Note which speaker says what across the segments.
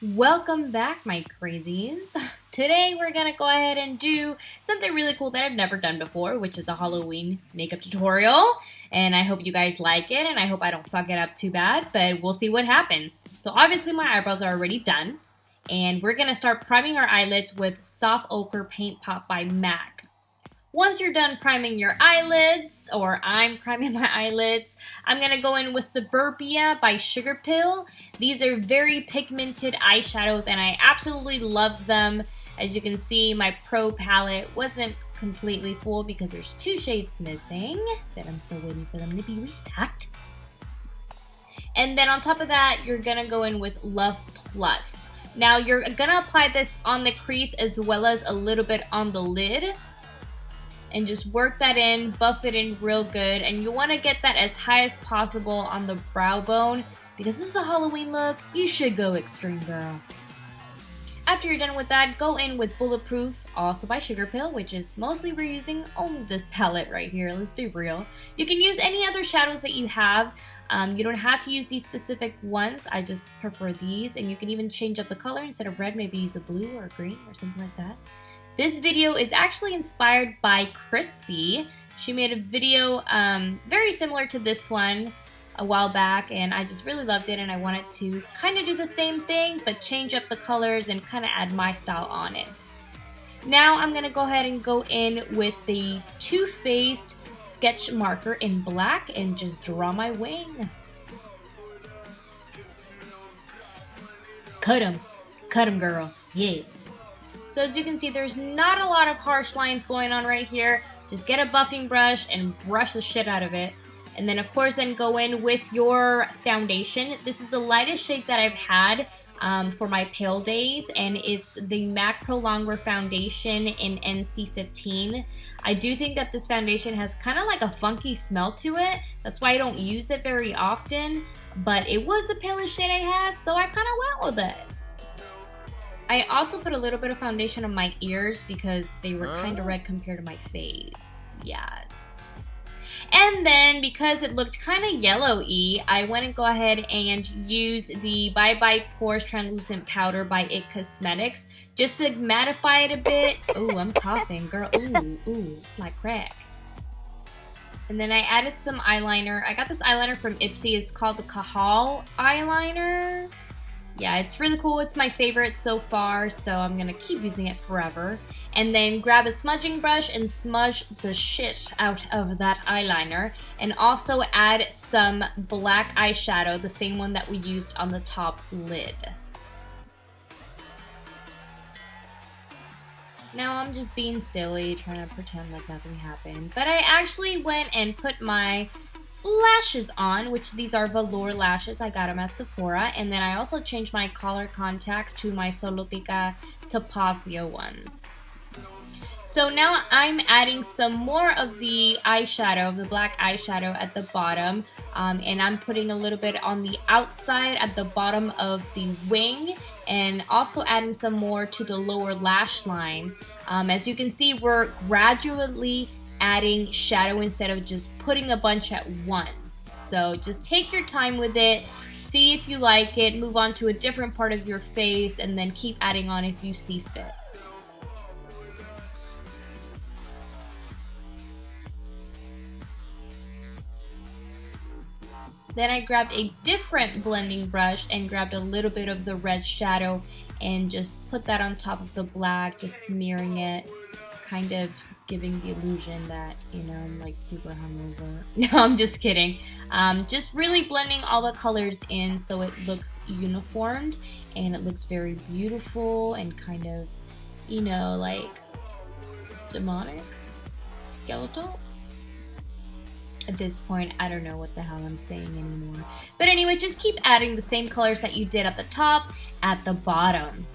Speaker 1: Welcome back, my crazies. Today we're gonna go ahead and do something really cool that I've never done before, which is a Halloween makeup tutorial. And I hope you guys like it, and I hope I don't fuck it up too bad, but we'll see what happens. So obviously my eyebrows are already done, and we're gonna start priming our eyelids with Soft Ochre Paint Pot by MAC. Once you're done priming your eyelids, or I'm priming my eyelids, I'm going to go in with Suburbia by Sugar Pill. These are very pigmented eyeshadows and I absolutely love them. As you can see, my Pro palette wasn't completely full because there's 2 shades missing that I'm still waiting for them to be restocked. And then on top of that, you're going to go in with Love Plus. Now you're going to apply this on the crease as well as a little bit on the lid. And just work that in, buff it in real good. And you want to get that as high as possible on the brow bone. Because this is a Halloween look, you should go extreme, girl. After you're done with that, go in with Bulletproof, also by Sugar Pill, which is mostly we're using only this palette right here, let's be real. You can use any other shadows that you have. You don't have to use these specific ones, I just prefer these. And you can even change up the color. Instead of red, maybe use a blue or a green or something like that. This video is actually inspired by Chrisspy. She made a video very similar to this one a while back, and I just really loved it, and I wanted to kind of do the same thing but change up the colors and kind of add my style on it. Now I'm going to go ahead and go in with the Too Faced sketch marker in black and just draw my wing. Cut 'em girl, yes. So as you can see, there's not a lot of harsh lines going on right here. Just get a buffing brush and brush the shit out of it. And then of course then go in with your foundation. This is the lightest shade that I've had for my pale days, and it's the MAC Pro Longwear Foundation in NC15. I do think that this foundation has kind of like a funky smell to it. That's why I don't use it very often, but it was the palest shade I had, so I kind of went with it. I also put a little bit of foundation on my ears because they were kind of red compared to my face. Yes. And then because it looked kind of yellowy, I went and go ahead and use the Bye Bye Pores Translucent Powder by IT Cosmetics just to mattify it a bit. Ooh, I'm coughing, girl. Ooh, it's like crack. And then I added some eyeliner. I got this eyeliner from Ipsy. It's called the Cajal eyeliner. Yeah, it's really cool. It's my favorite so far, so I'm gonna keep using it forever. And then grab a smudging brush and smudge the shit out of that eyeliner. And also add some black eyeshadow, the same one that we used on the top lid. Now I'm just being silly, trying to pretend like nothing happened. But I actually went and put my lashes on, which these are Velour lashes. I got them at Sephora. And then I also changed my color contacts to my Solotica Topazio ones. So now I'm adding some more of the eyeshadow, the black eyeshadow at the bottom. And I'm putting a little bit on the outside at the bottom of the wing. And also adding some more to the lower lash line. As you can see, we're gradually adding shadow instead of just putting a bunch at once. So just take your time with it, see if you like it, move on to a different part of your face, and then keep adding on if you see fit. Then I grabbed a different blending brush and grabbed a little bit of the red shadow and just put that on top of the black, just smearing it, kind of giving the illusion that, you know, I'm like super hungover. No, I'm just kidding. Just really blending all the colors in so it looks uniformed and it looks very beautiful and kind of, you know, like demonic, skeletal. At this point, I don't know what the hell I'm saying anymore. But anyway, just keep adding the same colors that you did at the top, at the bottom.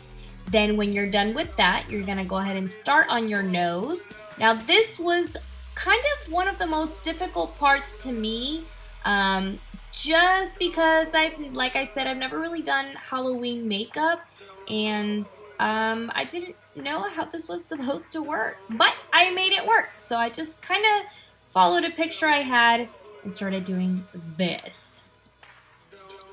Speaker 1: Then when you're done with that, you're gonna go ahead and start on your nose. Now this was kind of one of the most difficult parts to me, just because like I said, I've never really done Halloween makeup, and I didn't know how this was supposed to work, but I made it work. So I just kind of followed a picture I had and started doing this.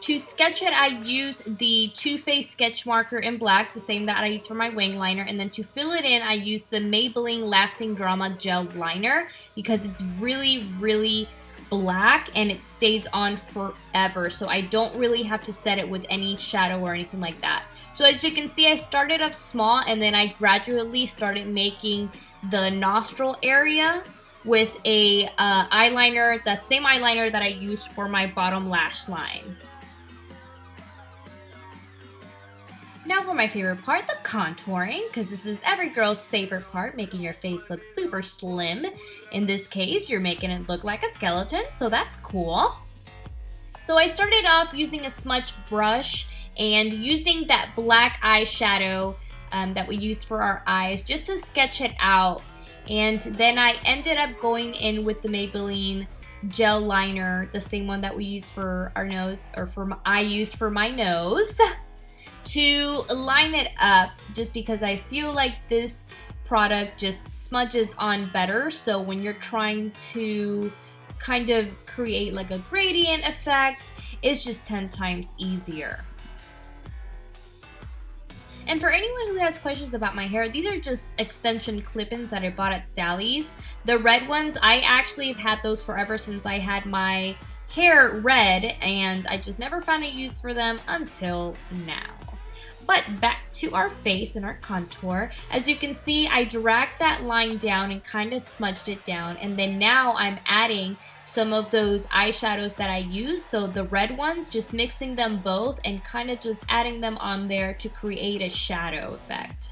Speaker 1: To sketch it, I use the Too Faced sketch marker in black, the same that I use for my wing liner. And then to fill it in, I use the Maybelline Lasting Drama Gel Liner because it's really, really black and it stays on forever. So I don't really have to set it with any shadow or anything like that. So as you can see, I started off small and then I gradually started making the nostril area with a eyeliner, that same eyeliner that I used for my bottom lash line. Now for my favorite part, the contouring, because this is every girl's favorite part, making your face look super slim. In this case, you're making it look like a skeleton, so that's cool. So I started off using a smudge brush and using that black eyeshadow that we use for our eyes just to sketch it out. And then I ended up going in with the Maybelline gel liner, the same one that we use for our nose, or I use for my nose, to line it up, just because I feel like this product just smudges on better. So when you're trying to kind of create like a gradient effect, it's just 10 times easier. And for anyone who has questions about my hair, these are just extension clip-ins that I bought at Sally's. The red ones, I actually have had those forever since I had my hair red, and I just never found a use for them until now. But back to our face and our contour. As you can see, I dragged that line down and kind of smudged it down. And then now I'm adding some of those eyeshadows that I use. So the red ones, just mixing them both and kind of just adding them on there to create a shadow effect.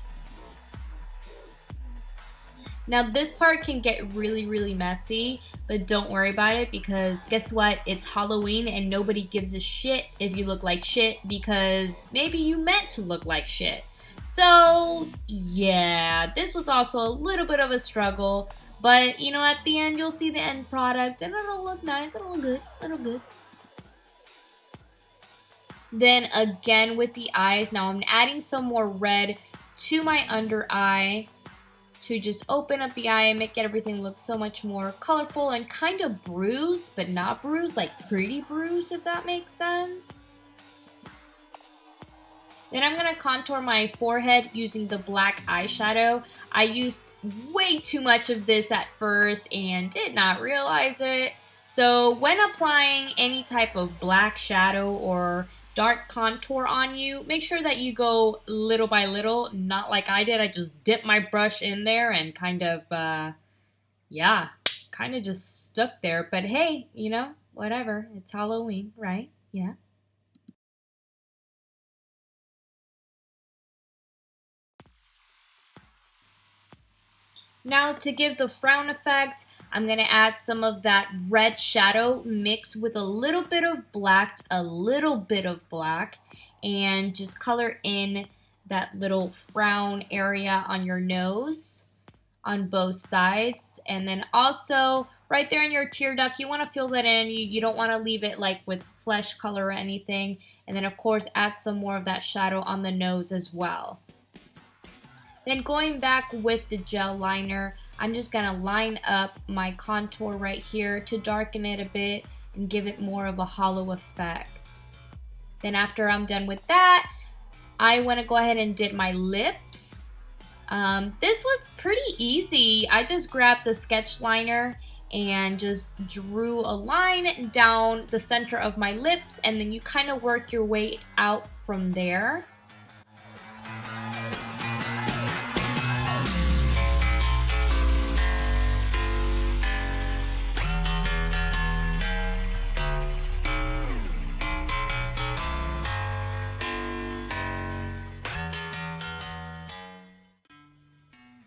Speaker 1: Now this part can get really, really messy, but don't worry about it because guess what? It's Halloween and nobody gives a shit if you look like shit because maybe you meant to look like shit. So yeah, this was also a little bit of a struggle, but you know, at the end you'll see the end product and it'll look nice, it'll look good, it'll look good. Then again with the eyes, now I'm adding some more red to my under eye to just open up the eye and make everything look so much more colorful and kind of bruised, but not bruised, like pretty bruised, if that makes sense. Then I'm going to contour my forehead using the black eyeshadow. I used way too much of this at first and did not realize it. So when applying any type of black shadow or dark contour on you, make sure that you go little by little, not like I did. I just dipped my brush in there and kind of, kind of just stuck there. But hey, you know, whatever. It's Halloween, right? Yeah. Now to give the frown effect, I'm going to add some of that red shadow mixed with a little bit of black, and just color in that little frown area on your nose on both sides. And then also right there in your tear duct, you want to fill that in. You don't want to leave it like with flesh color or anything. And then of course add some more of that shadow on the nose as well. Then going back with the gel liner, I'm just going to line up my contour right here to darken it a bit and give it more of a hollow effect. Then after I'm done with that, I want to go ahead and dip my lips. This was pretty easy. I just grabbed the sketch liner and just drew a line down the center of my lips, and then you kind of work your way out from there.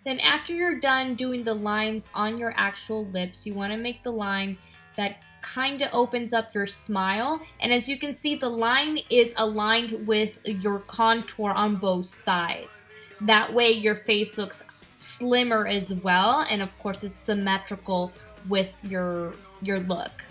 Speaker 1: Then after you're done doing the lines on your actual lips, you want to make the line that kind of opens up your smile. And as you can see, the line is aligned with your contour on both sides. That way your face looks slimmer as well. And of course it's symmetrical with your look.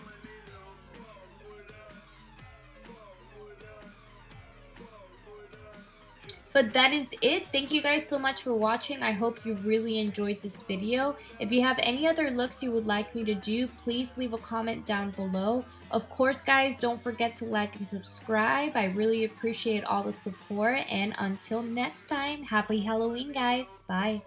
Speaker 1: But that is it. Thank you guys so much for watching. I hope you really enjoyed this video. If you have any other looks you would like me to do, please leave a comment down below. Of course, guys, don't forget to like and subscribe. I really appreciate all the support. And until next time, happy Halloween, guys. Bye.